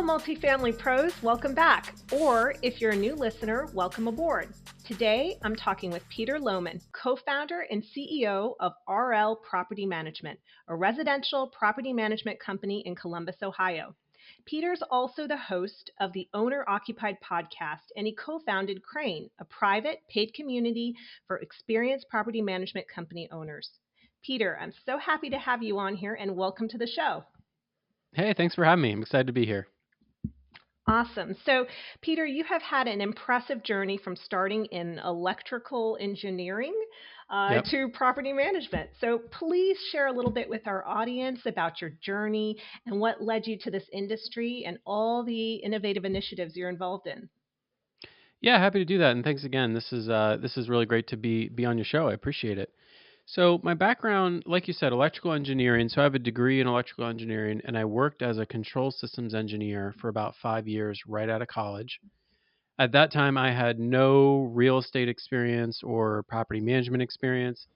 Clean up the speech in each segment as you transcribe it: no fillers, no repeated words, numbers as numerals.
Hello, multifamily pros, welcome back. Or if you're a new listener, welcome aboard. Today, I'm talking with Peter Lohmann, co-founder and CEO of RL Property Management, a residential property management company in Columbus, Ohio. Peter's also the host of the Owner Occupied podcast, and he co-founded Crane, a private paid community for experienced property management company owners. Peter, I'm so happy to have you on here, and welcome to the show. Hey, thanks for having me. I'm excited to be here. Awesome. So, Peter, you have had an impressive journey from starting in electrical engineering Yep. to property management. So, please share a little bit with our audience about your journey and what led you to this industry and all the innovative initiatives you're involved in. Yeah, happy to do that. And thanks again. This is really great to be on your show. I appreciate it. So my background, like you said, electrical engineering. So I have a degree in electrical engineering, and I worked as a control systems engineer for about 5 years right out of college. At that time, I had no real estate experience or property management experience.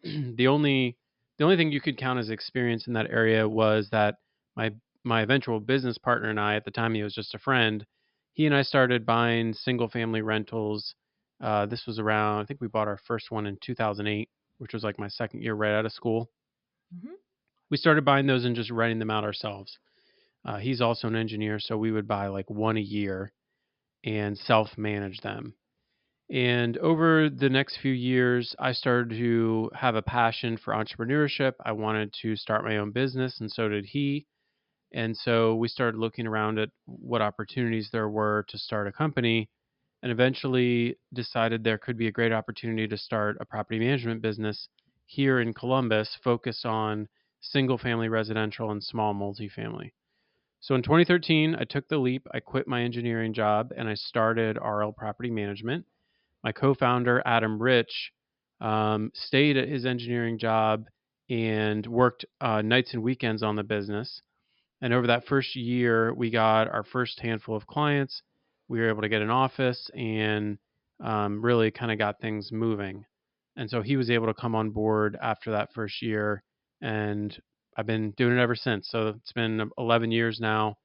the only the only thing you could count as experience in that area was that my my eventual business partner and I, at the time he was just a friend, he and I started buying single family rentals. This was around, I think we bought our first one in 2008, which was like my second year right out of school. Mm-hmm. We started buying those and just renting them out ourselves. He's also an engineer, so we would buy like one a year and self manage them. And over the next few years, I started to have a passion for entrepreneurship. I wanted to start my own business, and so did he. And so we started looking around at what opportunities there were to start a company, and eventually decided there could be a great opportunity to start a property management business here in Columbus focused on single family residential and small multifamily. So in 2013, I took the leap. I quit my engineering job and I started RL Property Management. My co-founder, Adam Rich, stayed at his engineering job and worked nights and weekends on the business. And over that first year, we got our first handful of clients. We were able to get an office and really kind of got things moving. And so he was able to come on board after that first year. And I've been doing it ever since. So it's been 11 years now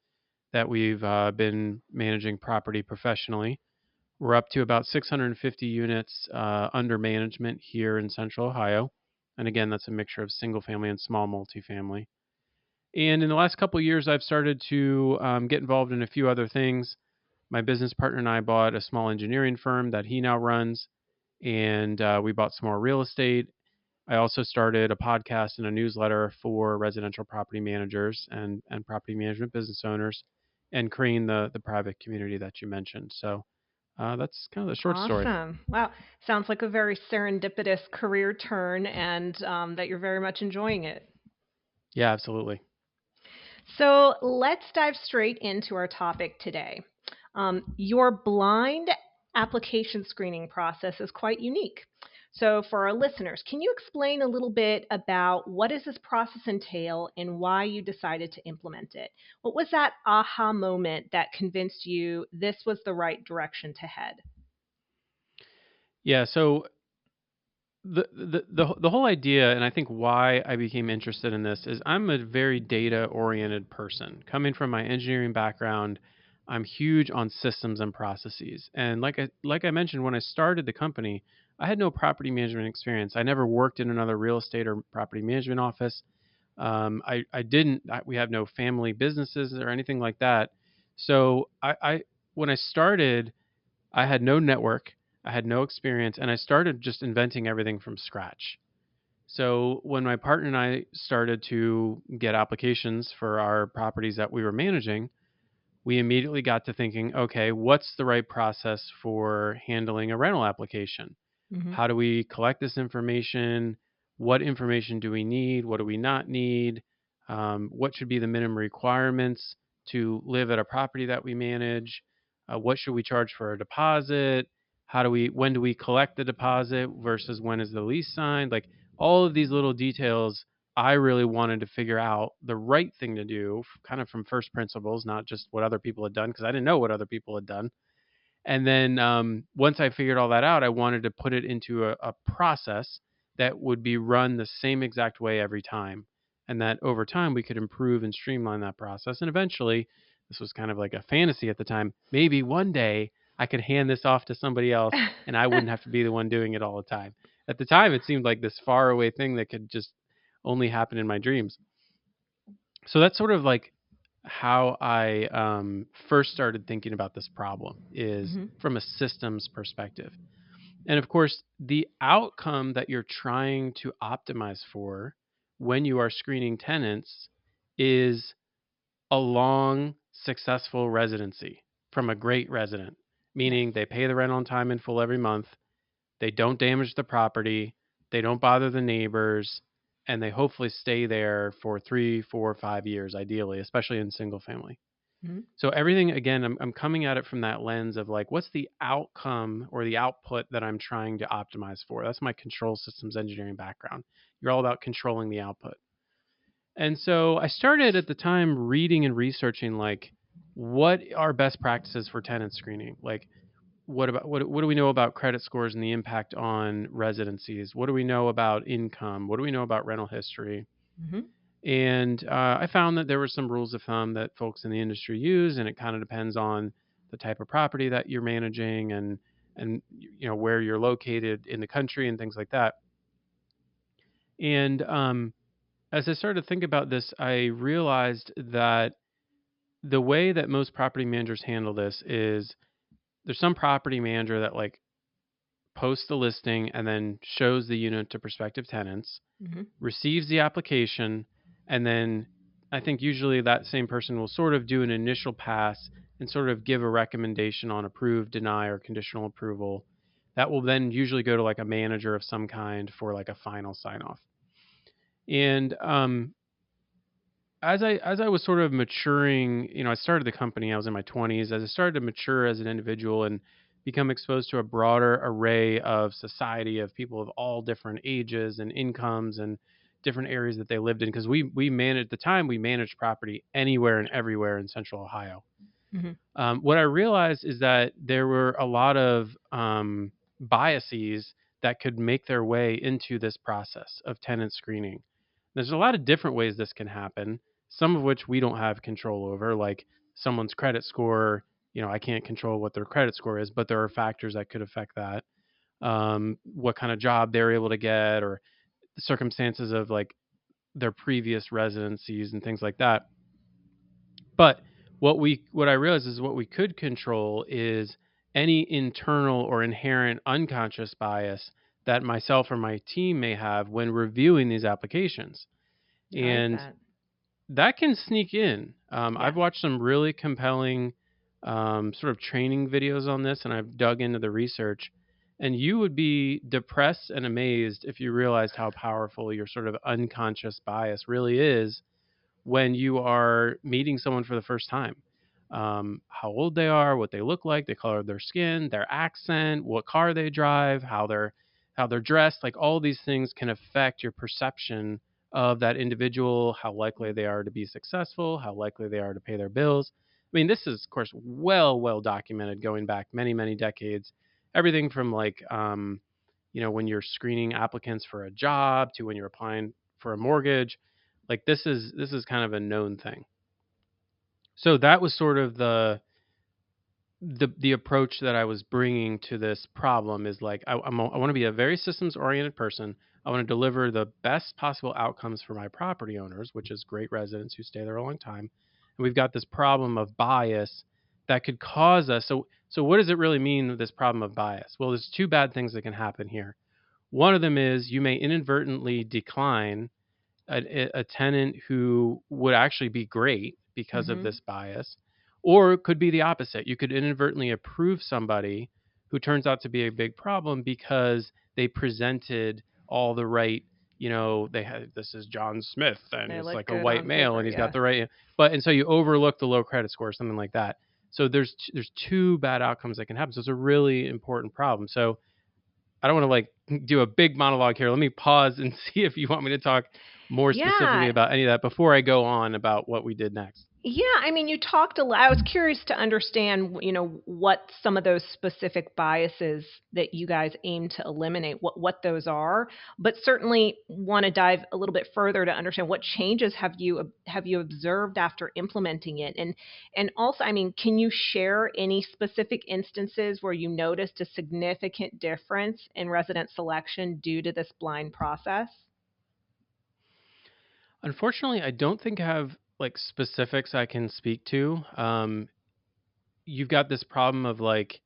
that we've been managing property professionally. We're up to about 650 units under management here in Central Ohio. And again, that's a mixture of single family and small multifamily. And in the last couple of years, I've started to get involved in a few other things. My business partner and I bought a small engineering firm that he now runs, and we bought some more real estate. I also started a podcast and a newsletter for residential property managers and property management business owners, and creating the private community that you mentioned. So that's kind of the short story. Awesome. Wow. Sounds like a very serendipitous career turn and that you're very much enjoying it. Yeah, absolutely. So let's dive straight into our topic today. Your blind application screening process is quite unique. So for our listeners, can you explain a little bit about what does this process entail and why you decided to implement it? What was that aha moment that convinced you this was the right direction to head? Yeah, so the whole idea, and I think why I became interested in this, is I'm a very data oriented person. Coming from my engineering background, I'm huge on systems and processes. And like I mentioned, when I started the company, I had no property management experience. I never worked in another real estate or property management office. I didn't. We have no family businesses or anything like that. So I when I started, I had no network, I had no experience, and I started just inventing everything from scratch. So when my partner and I started to get applications for our properties that we were managing, we immediately got to thinking, okay, what's the right process for handling a rental application? Mm-hmm. How do we collect this information? What information do we need? What do we not need? What should be the minimum requirements to live at a property that we manage? What should we charge for a deposit? When do we collect the deposit versus when is the lease signed? Like all of these little details, I really wanted to figure out the right thing to do, kind of from first principles, not just what other people had done, because I didn't know what other people had done. And then once I figured all that out, I wanted to put it into a process that would be run the same exact way every time. And that over time we could improve and streamline that process. And eventually this was kind of like a fantasy at the time. Maybe one day I could hand this off to somebody else and I wouldn't have to be the one doing it all the time. At the time, it seemed like this far away thing that could just only happen in my dreams. So that's sort of like how I first started thinking about this problem, is from a systems perspective. And of course, the outcome that you're trying to optimize for when you are screening tenants is a long, successful residency from a great resident, meaning they pay the rent on time in full every month, they don't damage the property, they don't bother the neighbors, and they hopefully stay there for 3, 4, 5 years, ideally, especially in single family. So everything, again, I'm coming at it from that lens of like, what's the outcome or the output that I'm trying to optimize for? That's my control systems engineering background. You're all about controlling the output. And so I started at the time reading and researching like, what are best practices for tenant screening? Like, what do we know about credit scores and the impact on residencies? What do we know about income? What do we know about rental history? And I found that there were some rules of thumb that folks in the industry use, and it kind of depends on the type of property that you're managing and where you're located in the country and things like that. And as I started to think about this, I realized that the way that most property managers handle this is there's some property manager that like posts the listing and then shows the unit to prospective tenants, receives the application, and then I think usually that same person will sort of do an initial pass and sort of give a recommendation on approve, deny, or conditional approval. That will then usually go to like a manager of some kind for like a final sign off. And as I was sort of maturing, I started the company, I was in my 20s. As I started to mature as an individual and become exposed to a broader array of society, of people of all different ages and incomes and different areas that they lived in, because we managed, at the time, we managed property anywhere and everywhere in Central Ohio. What I realized is that there were a lot of biases that could make their way into this process of tenant screening. There's a lot of different ways this can happen, some of which we don't have control over, like someone's credit score. I can't control what their credit score is, but there are factors that could affect that. What kind of job they're able to get, or the circumstances of like their previous residencies and things like that. But what I realized is what we could control is any internal or inherent unconscious bias that myself or my team may have when reviewing these applications. And that can sneak in. I've watched some really compelling sort of training videos on this, and I've dug into the research. And you would be depressed and amazed if you realized how powerful your sort of unconscious bias really is when you are meeting someone for the first time. How old they are, what they look like, the color of their skin, their accent, what car they drive, how they're dressed. Like, all these things can affect your perception of that individual, how likely they are to be successful, how likely they are to pay their bills. I mean, this is, of course, well documented going back many decades. Everything from like, when you're screening applicants for a job to when you're applying for a mortgage. Like, this is kind of a known thing. So that was sort of the approach that I was bringing to this problem, is like, I want to be a very systems oriented person. I want to deliver the best possible outcomes for my property owners, which is great residents who stay there a long time. And we've got this problem of bias that could cause us. So what does it really mean, this problem of bias? Well, there's two bad things that can happen here. One of them is you may inadvertently decline a tenant who would actually be great because of this bias, or it could be the opposite. You could inadvertently approve somebody who turns out to be a big problem because they presented all the right, they had, this is John Smith and it's like a white male and he's got the right, and so you overlook the low credit score or something like that. So there's two bad outcomes that can happen. So it's a really important problem. So I don't want to like do a big monologue here. Let me pause and see if you want me to talk more specifically Yeah. about any of that before I go on about what we did next. Yeah, I mean, you talked a lot. I was curious to understand, what some of those specific biases that you guys aim to eliminate, what those are. But certainly want to dive a little bit further to understand what changes have you observed after implementing it, and also, I mean, can you share any specific instances where you noticed a significant difference in resident selection due to this blind process? Unfortunately, I don't think I have like specifics I can speak to. You've got this problem of like,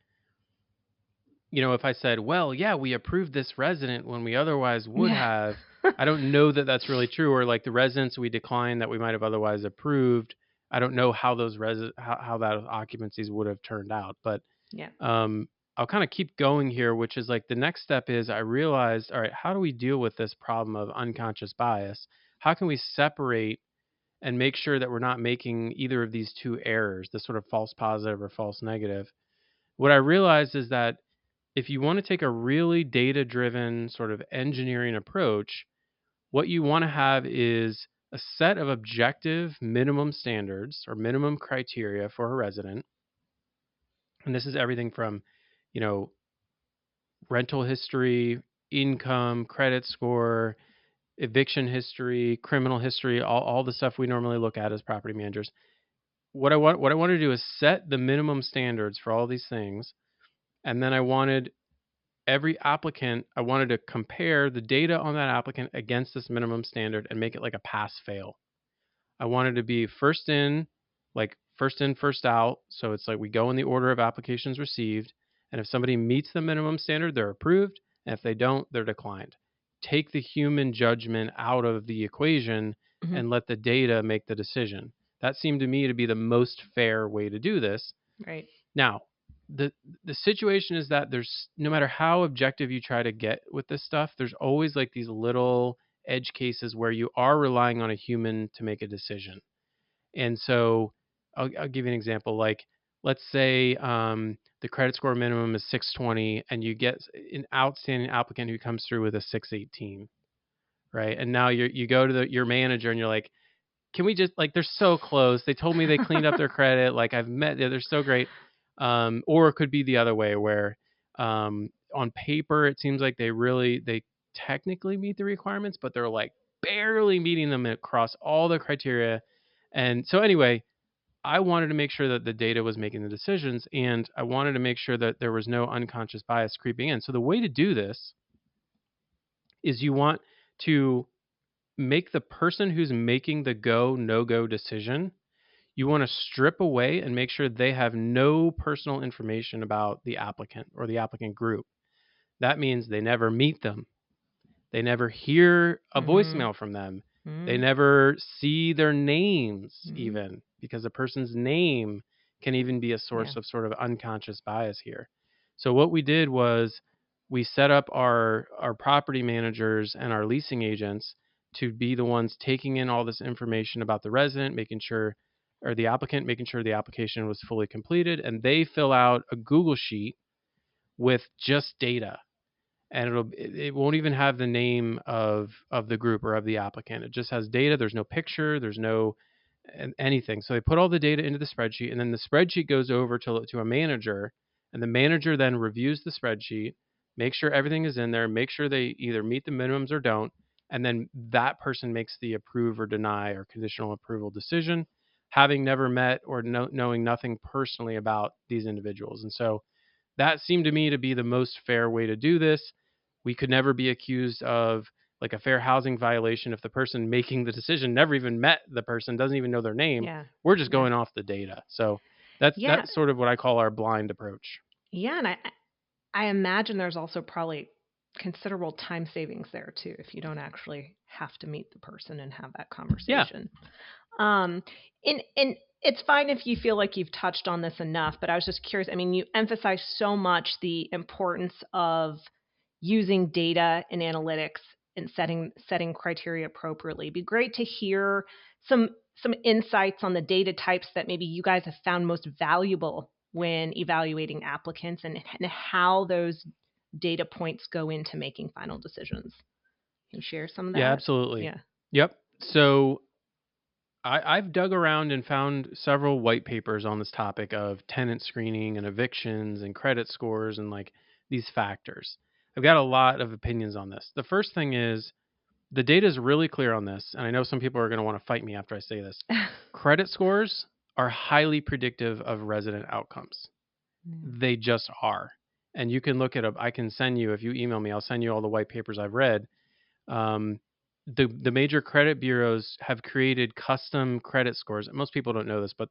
if I said, well, yeah, we approved this resident when we otherwise would Yeah. have, I don't know that that's really true. Or like the residents we declined that we might have otherwise approved, I don't know how those how that occupancies would have turned out. But Yeah. um, I'll kind of keep going here, which is like the next step is I realized, all right, how do we deal with this problem of unconscious bias? How can we separate and make sure that we're not making either of these two errors, the sort of false positive or false negative? What I realized is that if you want to take a really data driven sort of engineering approach, what you want to have is a set of objective minimum standards or minimum criteria for a resident. And this is everything from, you know, rental history, income, credit score, eviction history, criminal history, all the stuff we normally look at as property managers. What I want to do is set the minimum standards for all these things, and then I wanted to compare the data on that applicant against this minimum standard and make it like a pass fail. I wanted to be first in, first out. So it's like we go in the order of applications received. And if somebody meets the minimum standard, they're approved. And if they don't, they're declined. Take the human judgment out of the equation Hmm. and let the data make the decision. That seemed to me to be the most fair way to do this. Right. Now, the the situation is that there's no matter how objective you try to get with this stuff, there's always like these little edge cases where you are relying on a human to make a decision. And so I'll give you an example. Like, let's say the credit score minimum is 620, and you get an outstanding applicant who comes through with a 618, right? And now you go to your manager and you're like, can we just like they're so close. They told me they cleaned up their credit. Like I've met, they're so great. Or it could be the other way where on paper it seems like they technically meet the requirements, but they're like barely meeting them across all the criteria. And so anyway, I wanted to make sure that the data was making the decisions, and I wanted to make sure that there was no unconscious bias creeping in. So the way to do this is you want to make the person who's making the go no go decision, you want to strip away and make sure they have no personal information about the applicant or the applicant group. That means they never meet them, they never hear a Hmm. voicemail from them, they Hmm. never see their names, Hmm. even because a person's name can even be a Yeah. source of sort of unconscious bias here. So what we did was we set up our property managers and our leasing agents to be the ones taking in all this information about the resident, making sure or the applicant, making sure the application was fully completed, and they fill out a Google sheet with just data, and it won't even have the name of the group or of the applicant. It just has data. There's no picture. There's no anything. So they put all the data into the spreadsheet, and then the spreadsheet goes over to a manager, and the manager then reviews the spreadsheet, make sure everything is in there, make sure they either meet the minimums or don't, and then that person makes the approve or deny or conditional approval decision, having never met or knowing nothing personally about these individuals. And so that seemed to me to be the most fair way to do this. We could never be accused of like a fair housing violation if the person making the decision never even met the person, doesn't even know their name. Yeah. We're just Yeah. going off the data. So that's Yeah. that's sort of what I call our blind approach. Yeah. And I imagine there's also probably considerable time savings there too if you don't actually have to meet the person and have that Yeah. conversation. Um, and it's fine if you feel like you've touched on this enough, but I was just curious. I mean, you emphasize so much the importance of using data and analytics and setting criteria appropriately. It'd be great to hear some some insights on the data types that maybe you guys have found most valuable when evaluating applicants, and how those data points go into making final decisions. Can you share some of Yeah, that? absolutely. Yeah. Yep. So I've dug around and found several white papers on this topic of tenant screening and evictions and credit scores and like these factors. I've got a lot of opinions on this. The first thing is the data is really clear on this, and I know some people are going to want to fight me after I say this. Credit scores are highly predictive of resident outcomes. Mm. They just are. And you can look at I can send you, if you email me, I'll send you all the white papers I've read. um, the major credit bureaus have created custom credit scores. Most people don't know this, but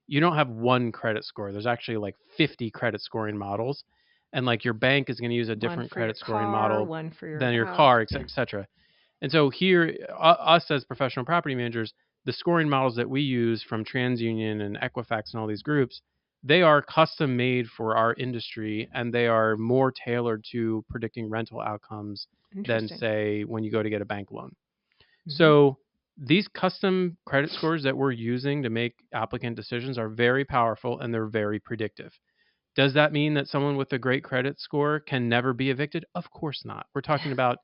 you don't have one credit score. There's actually like 50 credit scoring models, and like your bank is going to use a One different for your credit scoring car, model one for your than your house. car, et Yeah. cetera, et cetera. And so here, us as professional property managers, the scoring models that we use from TransUnion and Equifax and all these groups, they are custom made for our industry, and they are more tailored to predicting rental outcomes than, Interesting. say, when you go to get a bank loan. Hmm. So these custom credit scores that we're using to make applicant decisions are very powerful, and they're very predictive. Does that mean that someone with a great credit score can never be evicted? Of course not. We're talking about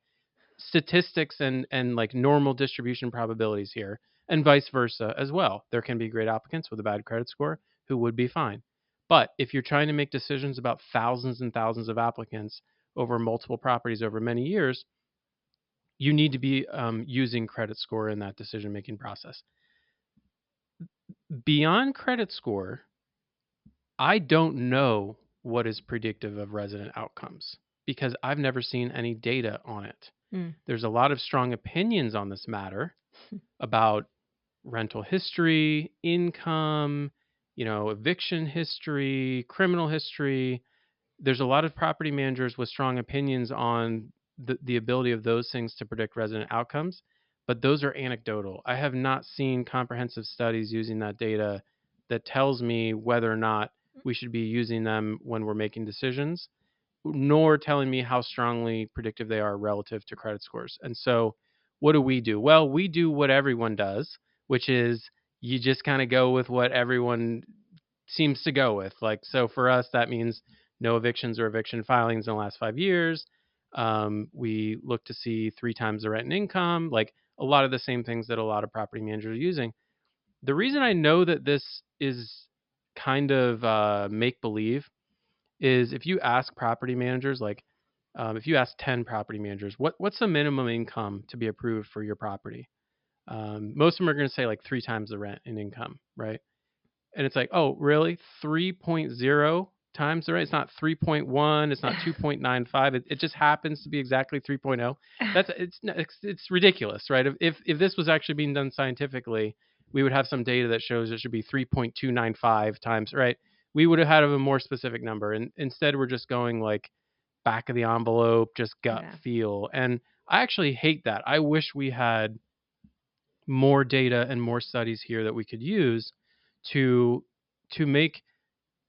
statistics and like normal distribution probabilities here, and vice versa as well. There can be great applicants with a bad credit score who would be fine. But if you're trying to make decisions about thousands and thousands of applicants over multiple properties over many years, you need to be using credit score in that decision making process. Beyond credit score, I don't know what is predictive of resident outcomes because I've never seen any data on it. Mm. There's a lot of strong opinions on this matter about rental history, income, eviction history, criminal history. There's a lot of property managers with strong opinions on the ability of those things to predict resident outcomes, but those are anecdotal. I have not seen comprehensive studies using that data that tells me whether or not we should be using them when we're making decisions, nor telling me how strongly predictive they are relative to credit scores. And so, what do we do? Well, we do what everyone does, which is you just kind of go with what everyone seems to go with. Like, so for us, that means no evictions or eviction filings in the last 5 years. We look to see 3 times the rent and income, like a lot of the same things that a lot of property managers are using. The reason I know that this is kind of make believe is if you ask property managers, like if you ask 10 property managers, what's the minimum income to be approved for your property? Most of them are going to say like 3 times the rent in income, right? And it's like, oh, really? 3.0 times the rent? It's not 3.1. It's not 2.95. It just happens to be exactly 3.0. It's ridiculous, right? If this was actually being done scientifically, we would have some data that shows it should be 3.295 times, right? We would have had a more specific number, and instead we're just going like back of the envelope, just gut Yeah. feel. And I actually hate that. I wish we had more data and more studies here that we could use to make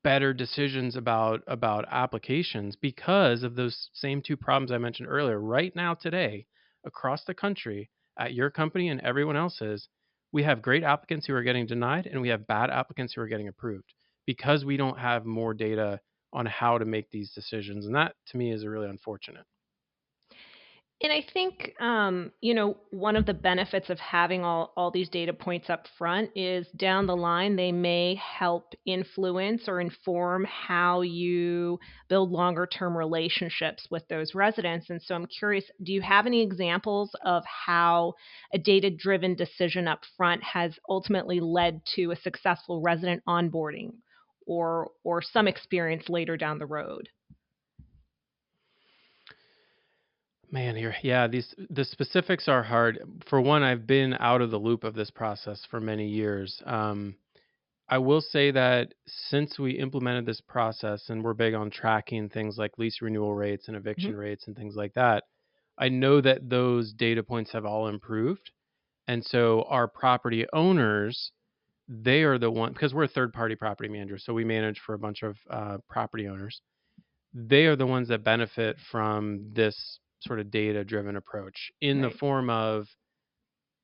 better decisions about applications because of those same 2 problems I mentioned earlier. Right now, today, across the country, at your company and everyone else's, we have great applicants who are getting denied, and we have bad applicants who are getting approved because we don't have more data on how to make these decisions. And that, to me, is really unfortunate. And I think, one of the benefits of having all these data points up front is down the line, they may help influence or inform how you build longer term relationships with those residents. And so I'm curious, do you have any examples of how a data driven decision up front has ultimately led to a successful resident onboarding or some experience later down the road? Man, yeah, the specifics are hard. For one, I've been out of the loop of this process for many years. I will say that since we implemented this process and we're big on tracking things like lease renewal rates and Hmm. eviction rates and things like that, I know that those data points have all improved. And so our property owners, they are the one, because we're a third party property manager, so we manage for a bunch of property owners. They are the ones that benefit from this sort of data driven approach in the Right. form of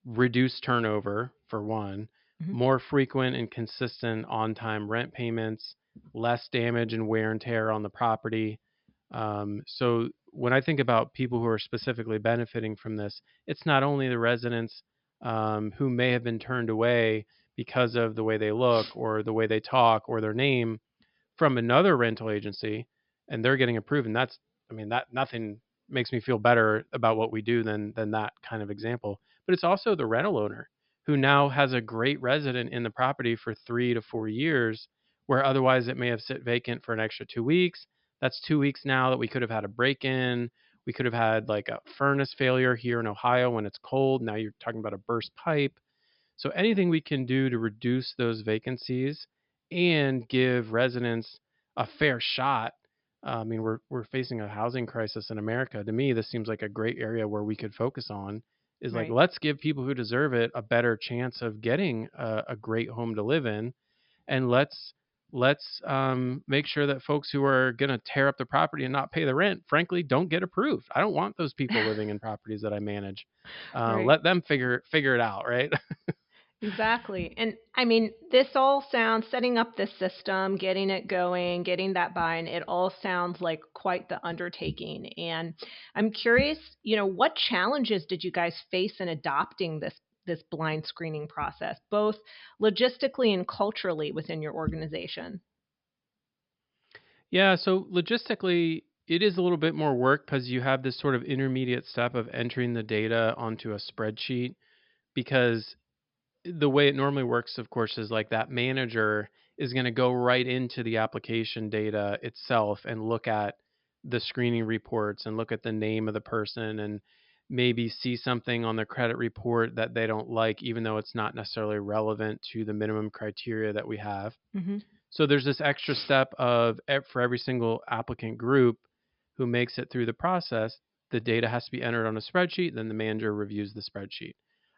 reduce turnover for one, Hmm. more frequent and consistent on-time rent payments, less damage and wear and tear on the property. So when I think about people who are specifically benefiting from this, it's not only the residents. who may have been turned away because of the way they look or the way they talk or their name from another rental agency, and they're getting approved. And that's, I mean, that nothing makes me feel better about what we do than that kind of example. But it's also the rental owner who now has a great resident in the property for 3 to 4 years, where otherwise it may have sit vacant for an extra 2 weeks. That's 2 weeks now that we could have had a break in. We could have had like a furnace failure here in Ohio when it's cold. Now you're talking about a burst pipe. So anything we can do to reduce those vacancies and give residents a fair shot. I mean, we're facing a housing crisis in America. To me, this seems like a great area where we could focus on. Is like, Right. let's give people who deserve it a better chance of getting a great home to live in, and let's make sure that folks who are going to tear up the property and not pay the rent, frankly, don't get approved. I don't want those people living in properties that I manage. Right. Let them figure it out, right? Exactly. And I mean, this all sounds, setting up this system, getting it going, getting that buy-in, it all sounds like quite the undertaking. And I'm curious, what challenges did you guys face in adopting this blind screening process, both logistically and culturally within your organization? Yeah, so logistically, it is a little bit more work because you have this sort of intermediate step of entering the data onto a spreadsheet. Because the way it normally works, of course, is like that manager is going to go right into the application data itself and look at the screening reports and look at the name of the person and maybe see something on the credit report that they don't like, even though it's not necessarily relevant to the minimum criteria that we have. Hmm. So there's this extra step of for every single applicant group who makes it through the process, the data has to be entered on a spreadsheet, then the manager reviews the spreadsheet.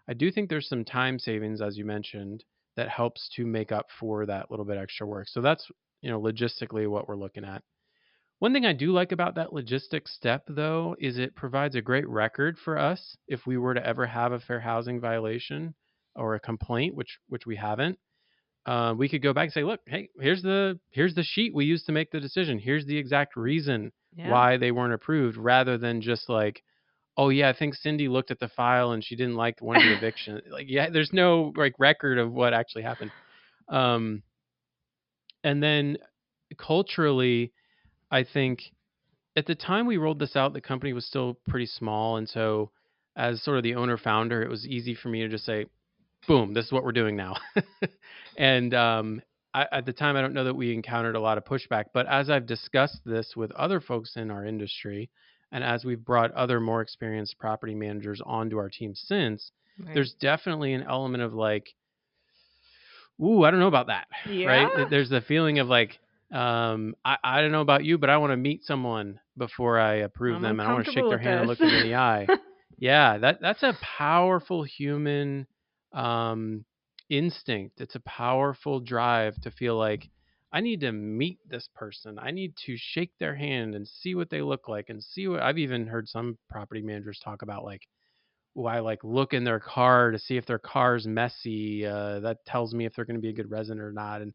I do think there's some time savings, as you mentioned, that helps to make up for that little bit extra work. So that's, logistically what we're looking at. One thing I do like about that logistic step, though, is it provides a great record for us if we were to ever have a fair housing violation or a complaint, which we haven't. We could go back and say, look, hey, here's the sheet we used to make the decision. Here's the exact reason Yeah. why they weren't approved, rather than just like, oh yeah, I think Cindy looked at the file and she didn't like one of the eviction. Like, yeah, there's no like record of what actually happened. Um, and then culturally, I think at the time we rolled this out, the company was still pretty small, and so as sort of the owner founder, it was easy for me to just say, boom, this is what we're doing now. And at the time, I don't know that we encountered a lot of pushback, but as I've discussed this with other folks in our industry, and as we've brought other more experienced property managers onto our team since, Right. there's definitely an element of like, ooh, I don't know about that, Yeah. right? There's the feeling of like, I don't know about you, but I want to meet someone before I approve I'm them, and I want to shake uncomfortable their with hand and this. look them in the eye. Yeah, that's a powerful human um, instinct. It's a powerful drive to feel like I need to meet this person. I need to shake their hand and see what they look like, and see what I've even heard some property managers talk about, like, well, I like look in their car to see if their car's messy. That tells me if they're going to be a good resident or not. And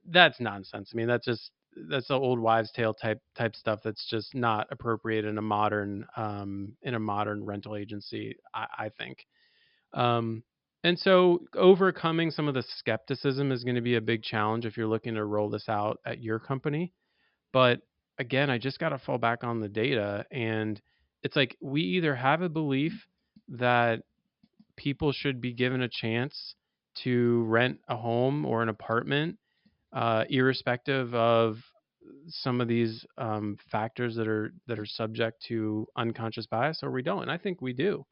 that's nonsense. I mean, that's the old wives' tale type stuff. That's just not appropriate in a modern rental agency. I think. Um, and so overcoming some of the skepticism is going to be a big challenge if you're looking to roll this out at your company. But again, I just got to fall back on the data, and it's like we either have a belief that people should be given a chance to rent a home or an apartment, irrespective of some of these factors that are subject to unconscious bias, or we don't. And I think we do.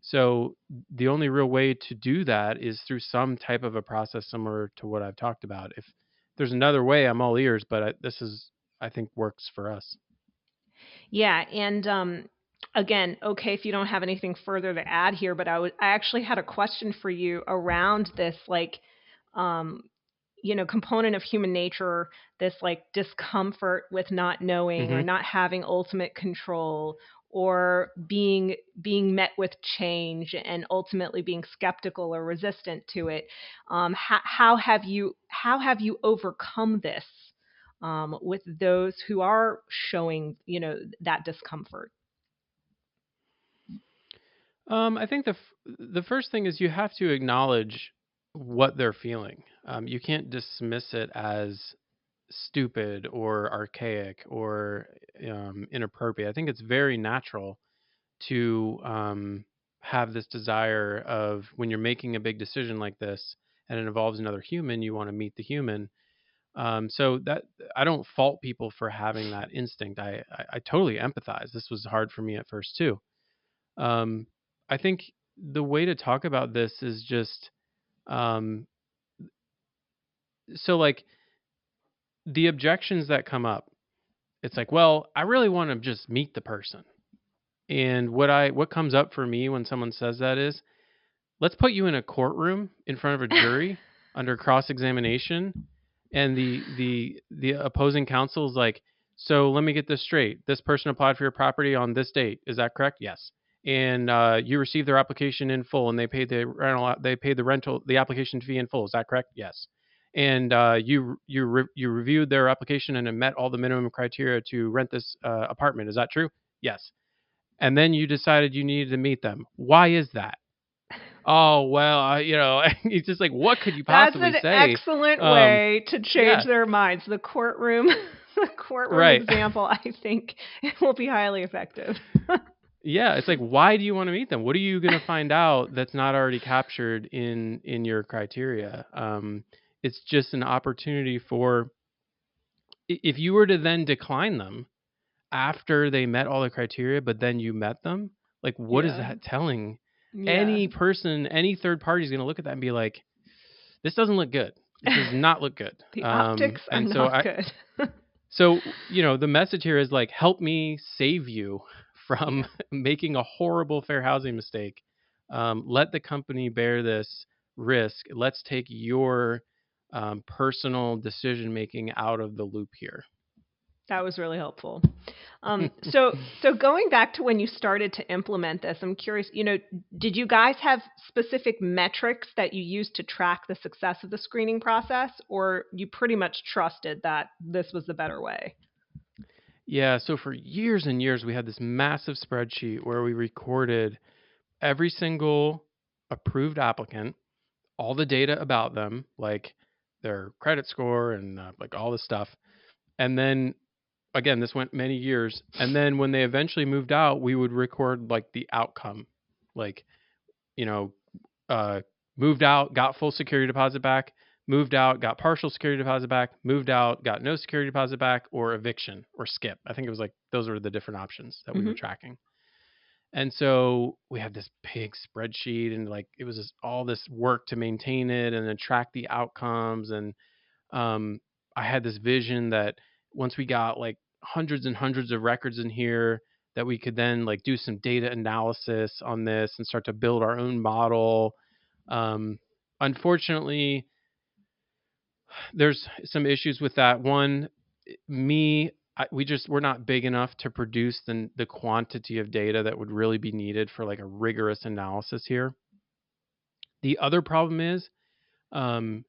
So the only real way to do that is through some type of a process similar to what I've talked about. If there's another way, I'm all ears. But this is, I think, works for us. Yeah, and again, okay, if you don't have anything further to add here, but I actually had a question for you around this, like, um, component of human nature, this like discomfort with not knowing or Hmm. not having ultimate control, or being met with change and ultimately being skeptical or resistant to it. How have you overcome this, with those who are showing that discomfort? I think the first thing is you have to acknowledge what they're feeling. You can't dismiss it as stupid or archaic or inappropriate. I think it's very natural to have this desire of when you're making a big decision like this and it involves another human, you want to meet the human. So that I don't fault people for having that instinct. I totally empathize. This was hard for me at first too. Um, I think the way to talk about this is just um, so like the objections that come up. It's like, well, I really want to just meet the person. And what comes up for me when someone says that is, let's put you in a courtroom in front of a jury under cross-examination, and the opposing counsel is like, so let me get this straight. This person applied for your property on this date. Is that correct? Yes. And you received their application in full, and they paid the application fee in full. Is that correct? Yes. And you reviewed their application and it met all the minimum criteria to rent this apartment. Is that true? Yes. And then you decided you needed to meet them. Why is that? Oh, well, it's just like, what could you That's possibly an say? excellent Um, way to change yeah, their minds. The courtroom, the courtroom right. example, I think, will be highly effective. Yeah, it's like, why do you want to meet them? What are you going to find out that's not already captured in your criteria? It's just an opportunity for if you were to then decline them after they met all the criteria, but then you met them, like, what is Yeah. that telling? Yeah. Any person, any third party is going to look at that and be like, this doesn't look good. This does not look good. The optics are And so not good. the message here is like, help me save you from Yeah. making a horrible fair housing mistake. Let the company bear this risk. Let's take your personal decision making out of the loop here. That was really helpful. So going back to when you started to implement this, I'm curious, did you guys have specific metrics that you used to track the success of the screening process, or you pretty much trusted that this was the better way? Yeah, so for years and years, we had this massive spreadsheet where we recorded every single approved applicant, all the data about them, like their credit score and like all this stuff. And then again, this went many years. And then when they eventually moved out, we would record like the outcome, like, you know, uh, moved out, got full security deposit back, moved out, got partial security deposit back, moved out, got no security deposit back, or eviction or skip. I think it was like those were the different options that we were Hmm. tracking. And so we had this big spreadsheet, and like it was all this work to maintain it and then track the outcomes. And um, I had this vision that once we got like hundreds and hundreds of records in here, that we could then like do some data analysis on this and start to build our own model. Um, Unfortunately, there's some issues with that. One, we're not big enough to produce the quantity of data that would really be needed for like a rigorous analysis here. The other problem is um,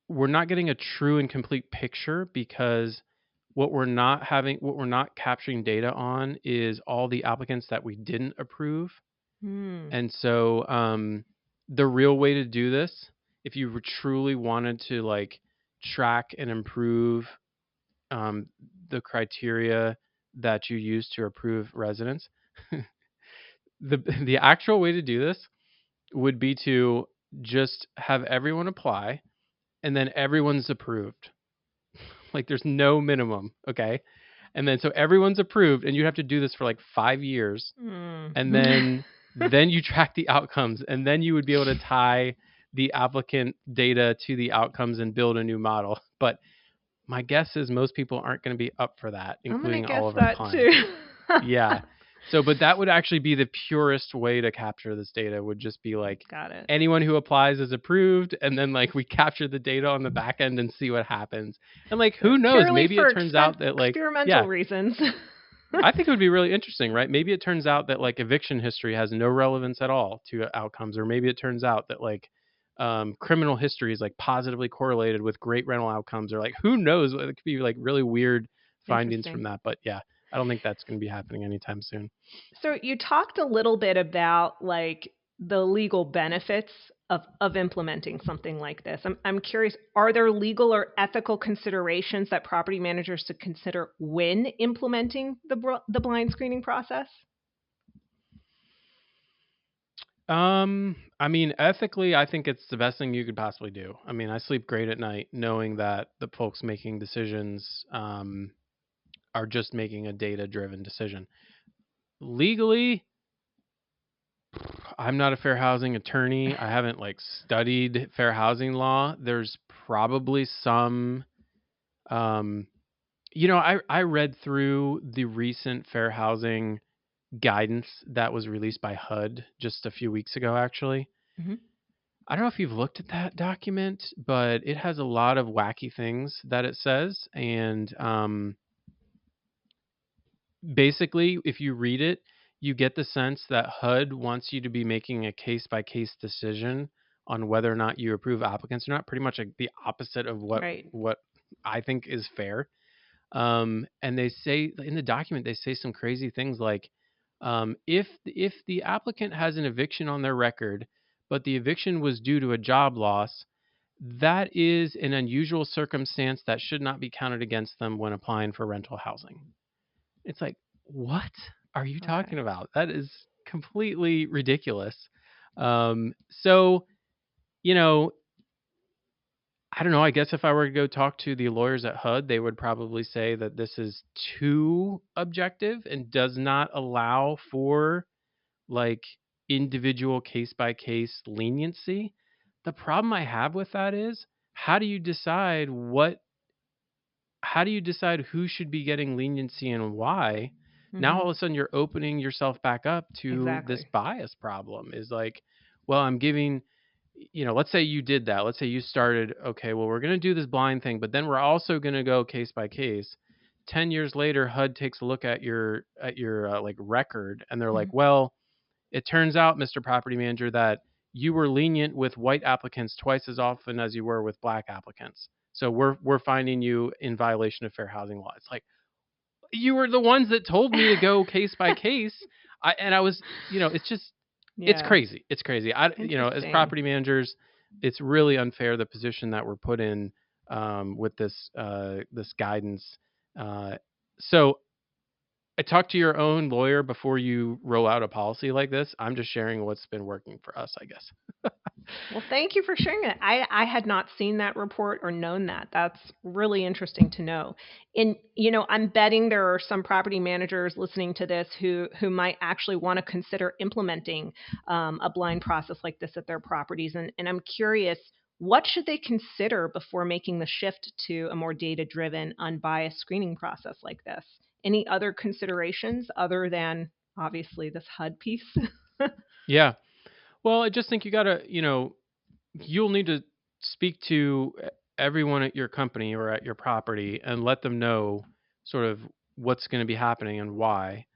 we're not getting a true and complete picture because what we're not capturing data on is all the applicants that we didn't approve. Hmm. And so the real way to do this, if you truly wanted to like track and improve um, the criteria that you use to approve residents, the actual way to do this would be to just have everyone apply and then everyone's approved. Like there's no minimum, okay? And then so everyone's approved and you have to do this for like 5 years, Hmm. and then you track the outcomes, and then you would be able to tie the applicant data to the outcomes and build a new model. But my guess is most people aren't going to be up for that, I'm gonna including guess all of our that clients. too. Yeah. So, but that would actually be the purest way to capture this data, would just be like Got it. anyone who applies is approved, and then like we capture the data on the back end and see what happens. And like, So who knows? purely Maybe it for turns out that like, experimental yeah, reasons. I think it would be really interesting, right? Maybe it turns out that like eviction history has no relevance at all to outcomes, or maybe it turns out that like criminal history is like positively correlated with great rental outcomes, or like who knows? It could be like really weird findings Interesting. from that. But yeah, I don't think that's going to be happening anytime soon. So you talked a little bit about like the legal benefits of implementing something like this. I'm curious, are there legal or ethical considerations that property managers should consider when implementing the blind screening process? I mean, ethically, I think it's the best thing you could possibly do. I mean, I sleep great at night knowing that the folks making decisions are just making a data-driven decision. Legally, I'm not a fair housing attorney. I haven't like studied fair housing law. There's probably some um I read through the recent fair housing guidance that was released by HUD just a few weeks ago actually. Hmm. I don't know if you've looked at that document, but it has a lot of wacky things that it says and basically, if you read it, you get the sense that HUD wants you to be making a case by case decision on whether or not you approve applicants or not. Pretty much like the opposite of Right. what I think is fair. And they say in the document they say some crazy things like, if the applicant has an eviction on their record, but the eviction was due to a job loss, that is an unusual circumstance that should not be counted against them when applying for rental housing. It's like, what are you talking Okay. about? That is completely ridiculous. So, you know, I don't know. I guess if I were to go talk to the lawyers at HUD, they would probably say that this is too objective and does not allow for like individual case by case leniency. The problem I have with that is how do you decide how do you decide who should be getting leniency and why? Now Hmm. all of a sudden you're opening yourself back up to this Exactly. bias problem. Is like, well, I'm giving, let's say you did that. Let's say you started, okay, well, we're going to do this blind thing, but then we're also going to go case by case. 10 years later, HUD takes a look at your like record and they're Hmm. like, well, it turns out, Mr. Property Manager, that you were lenient with white applicants twice as often as you were with black applicants. So we're finding you in violation of fair housing law. It's like you were the ones that told me to go case by case. I was, it's just it's Yeah. crazy. It's crazy. As Interesting. property managers, it's really unfair the position that we're put in with this guidance. Uh, so talk to your own lawyer before you roll out a policy like this. I'm just sharing what's been working for us, I guess. Well, thank you for sharing it. I had not seen that report or known that. That's really interesting to know. And I'm betting there are some property managers listening to this who might actually want to consider implementing a blind process like this at their properties. And I'm curious, what should they consider before making the shift to a more data-driven, unbiased screening process like this? Any other considerations other than obviously this HUD piece? Yeah. Well, I just think you got to, you'll need to speak to everyone at your company or at your property and let them know sort of what's going to be happening and why.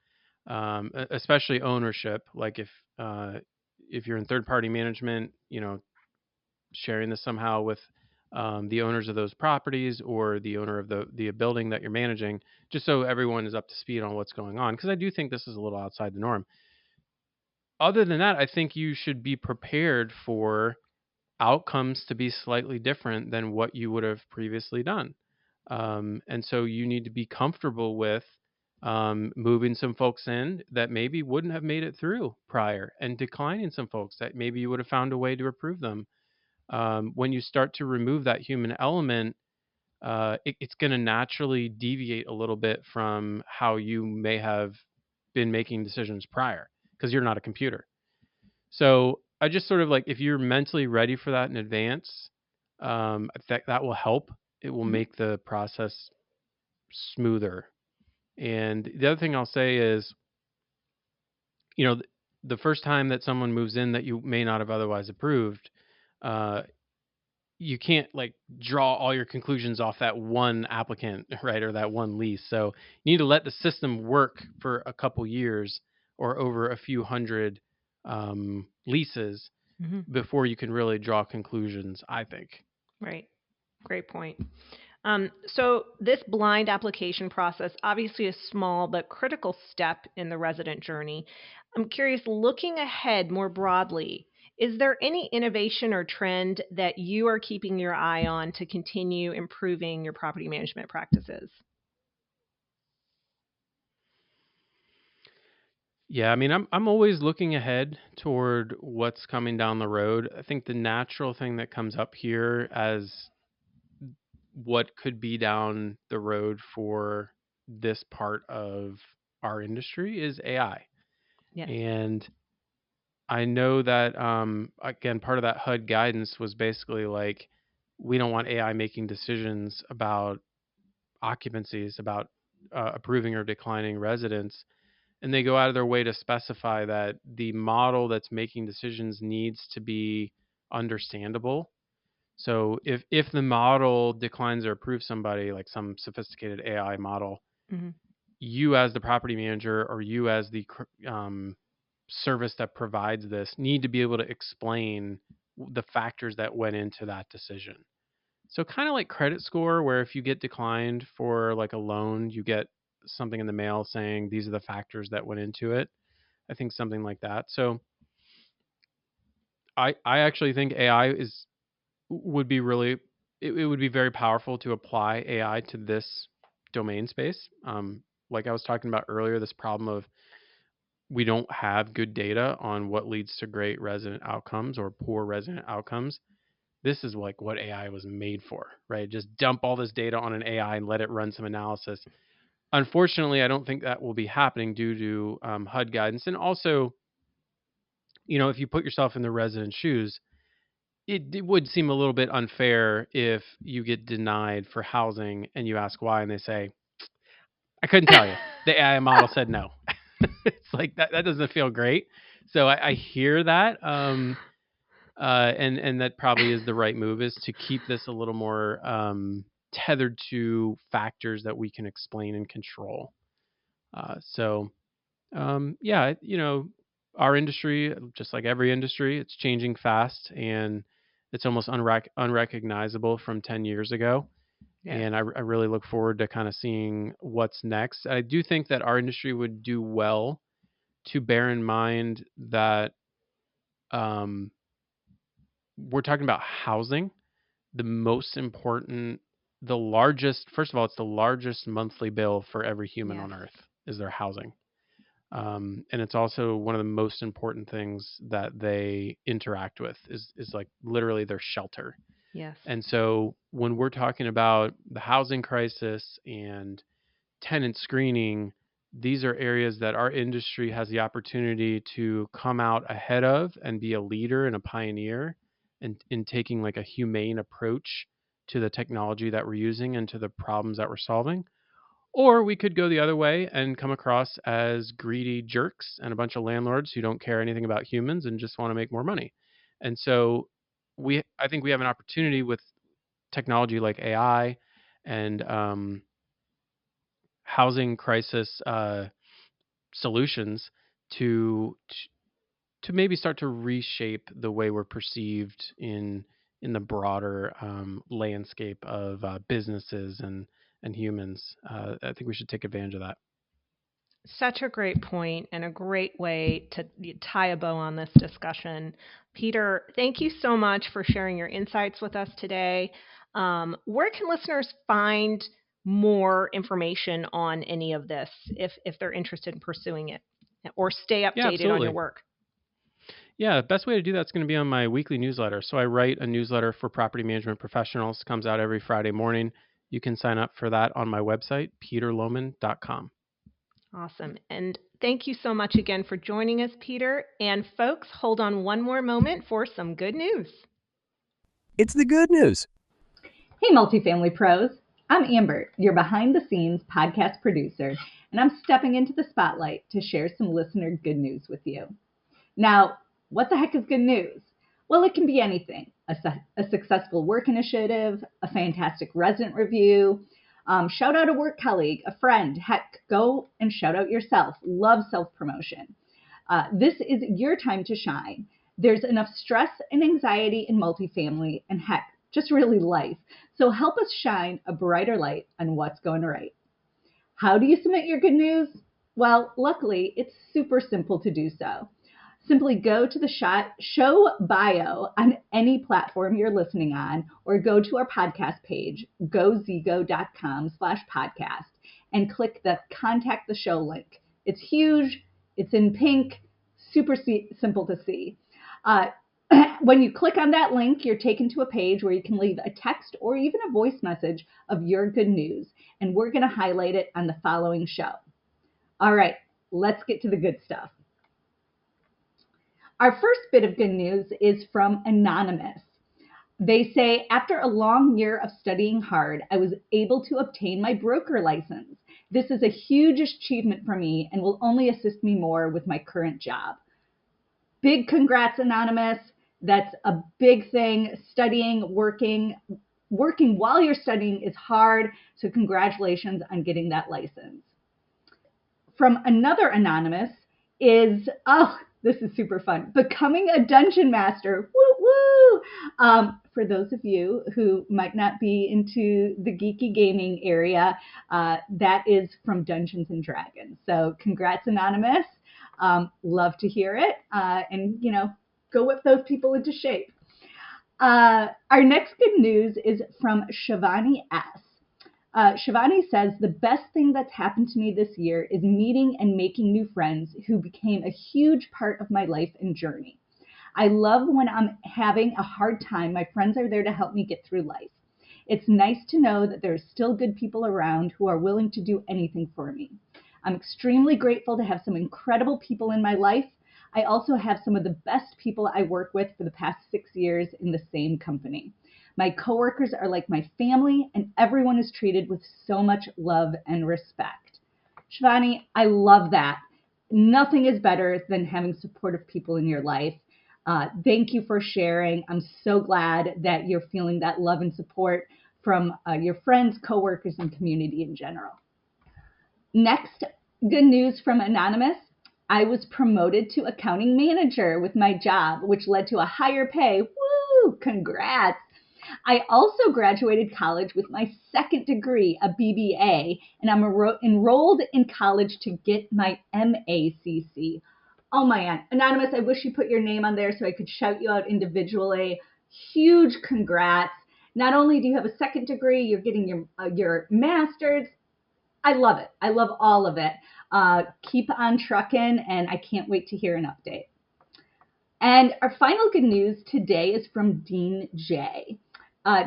Especially ownership. Like if you're in third party management, sharing this somehow with the owners of those properties or the owner of the building that you're managing, just so everyone is up to speed on what's going on. Because I do think this is a little outside the norm. Other than that, I think you should be prepared for outcomes to be slightly different than what you would have previously done. And so you need to be comfortable with moving some folks in that maybe wouldn't have made it through prior and declining some folks that maybe you would have found a way to approve them. When you start to remove that human element, it's going to naturally deviate a little bit from how you may have been making decisions prior because you're not a computer. So I just sort of like if you're mentally ready for that in advance, I think that will help. It will Mhm. make the process smoother. And the other thing I'll say is, you know, the first time that someone moves in that you may not have otherwise approved, uh, you can't like draw all your conclusions off that one applicant, right, or that one lease. So you need to let the system work for a couple years or over a few hundred leases Mhm. before you can really draw conclusions, I think. Right. Great point. So this blind application process, obviously a small but critical step in the resident journey. I'm curious, looking ahead more broadly, is there any innovation or trend that you are keeping your eye on to continue improving your property management practices? Yeah, I mean, I'm always looking ahead toward what's coming down the road. I think the natural thing that comes up here as what could be down the road for this part of our industry is AI. Yes. And I know that again, part of that HUD guidance was basically like we don't want AI making decisions about occupancies, about approving or declining residents. And they go out of their way to specify that the model that's making decisions needs to be understandable. So if the model declines or approves somebody, like some sophisticated AI model, Hmm. you as the property manager or you as the service that provides this need to be able to explain the factors that went into that decision. So kind of like credit score, where if you get declined for like a loan, you get something in the mail saying these are the factors that went into it. I think something like that. So I actually think AI is would be really it would be very powerful to apply AI to this domain space. Like I was talking about earlier, this problem of we don't have good data on what leads to great resident outcomes or poor resident outcomes. This is like what AI was made for, right? Just dump all this data on an AI and let it run some analysis. Unfortunately, I don't think that will be happening due to HUD guidance. And also, if you put yourself in the resident's shoes, it would seem a little bit unfair if you get denied for housing and you ask why and they say, I couldn't tell you. The AI model said no. It's like that doesn't feel great. So I hear that. And that probably is the right move, is to keep this a little more tethered to factors that we can explain and control. Yeah, our industry, just like every industry, it's changing fast and it's almost unrecognizable from 10 years ago. Yes. And I really look forward to kind of seeing what's next. I do think that our industry would do well to bear in mind that um, we're talking about housing. The most important, the largest, first of all, it's the largest monthly bill for every human Yes. on earth is their housing. And it's also one of the most important things that they interact with is like literally their shelter. Yes. And so when we're talking about the housing crisis and tenant screening, these are areas that our industry has the opportunity to come out ahead of and be a leader and a pioneer in taking like a humane approach to the technology that we're using and to the problems that we're solving. Or we could go the other way and come across as greedy jerks and a bunch of landlords who don't care anything about humans and just want to make more money. And so I think we have an opportunity with technology like AI and housing crisis solutions to to maybe start to reshape the way we're perceived in the broader landscape of businesses and humans. I think we should take advantage of that. Such a great point and a great way to tie a bow on this discussion. Peter, thank you so much for sharing your insights with us today. Where can listeners find more information on any of this if they're interested in pursuing it or stay Yeah, updated on your absolutely. work? Yeah, the best way to do that's going to be on my weekly newsletter. So I write a newsletter for property management professionals. It comes out every Friday morning. You can sign up for that on my website, peterlohmann.com. Awesome. And thank you so much again for joining us, Peter. And folks, hold on one more moment for some good news. It's the good news. Hey, multifamily pros. I'm Amber, your behind the scenes podcast producer, and I'm stepping into the spotlight to share some listener good news with you. Now, what the heck is good news? Well, it can be anything: a successful work initiative, a fantastic resident review, shout out a work colleague, a friend. Heck, go and shout out yourself. Love self-promotion. This is your time to shine. There's enough stress and anxiety in multifamily, and heck, just really life. So help us shine a brighter light on what's going right. How do you submit your good news? Well, luckily, it's super simple to do so. Simply go to the show bio on any platform you're listening on, or go to our podcast page, gozego.com/podcast, and click the Contact the Show link. It's huge. It's in pink. Super simple to see. When you click on that link, you're taken to a page where you can leave a text or even a voice message of your good news, and we're going to highlight it on the following show. All right, let's get to the good stuff. Our first bit of good news is from Anonymous. They say, after a long year of studying hard, I was able to obtain my broker license. This is a huge achievement for me and will only assist me more with my current job. Big congrats, Anonymous. That's a big thing. Studying, working while you're studying is hard. So congratulations on getting that license. From another Anonymous is, this is super fun, becoming a dungeon master. Woo woo! For those of you who might not be into the geeky gaming area, that is from Dungeons and Dragons. So congrats, Anonymous. Love to hear it. And, go whip those people into shape. Our next good news is from Shivani S. Shivani says, the best thing that's happened to me this year is meeting and making new friends who became a huge part of my life and journey. I love when I'm having a hard time, my friends are there to help me get through life. It's nice to know that there's still good people around who are willing to do anything for me. I'm extremely grateful to have some incredible people in my life. I also have some of the best people I work with for the past 6 years in the same company. My coworkers are like my family, and everyone is treated with so much love and respect. Shivani, I love that. Nothing is better than having supportive people in your life. Thank you for sharing. I'm so glad that you're feeling that love and support from your friends, coworkers, and community in general. Next, good news from Anonymous. I was promoted to accounting manager with my job, which led to a higher pay. Woo! Congrats. I also graduated college with my second degree, a BBA, and I'm enrolled in college to get my MACC. Oh man, Anonymous, I wish you put your name on there so I could shout you out individually. Huge congrats. Not only do you have a second degree, you're getting your master's. I love it. I love all of it. Keep on trucking, and I can't wait to hear an update. And our final good news today is from Dean J.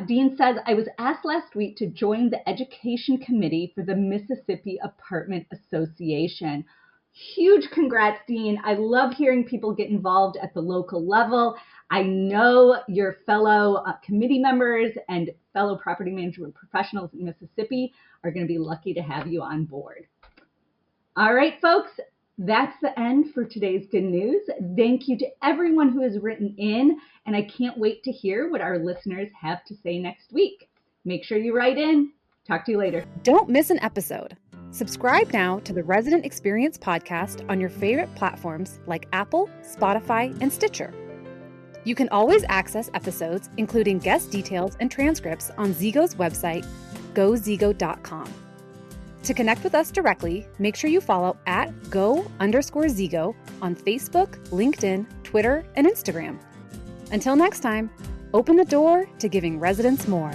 Dean says, I was asked last week to join the education committee for the Mississippi Apartment Association. Huge congrats, Dean. I love hearing people get involved at the local level. I know your fellow committee members and fellow property management professionals in Mississippi are going to be lucky to have you on board. All right, folks. That's the end for today's good news. Thank you to everyone who has written in, and I can't wait to hear what our listeners have to say next week. Make sure you write in. Talk to you later. Don't miss an episode. Subscribe now to the Resident Experience podcast on your favorite platforms like Apple, Spotify, and Stitcher. You can always access episodes, including guest details and transcripts, on Zego's website, gozego.com. To connect with us directly, make sure you follow @go_Zego on Facebook, LinkedIn, Twitter, and Instagram. Until next time, open the door to giving residents more.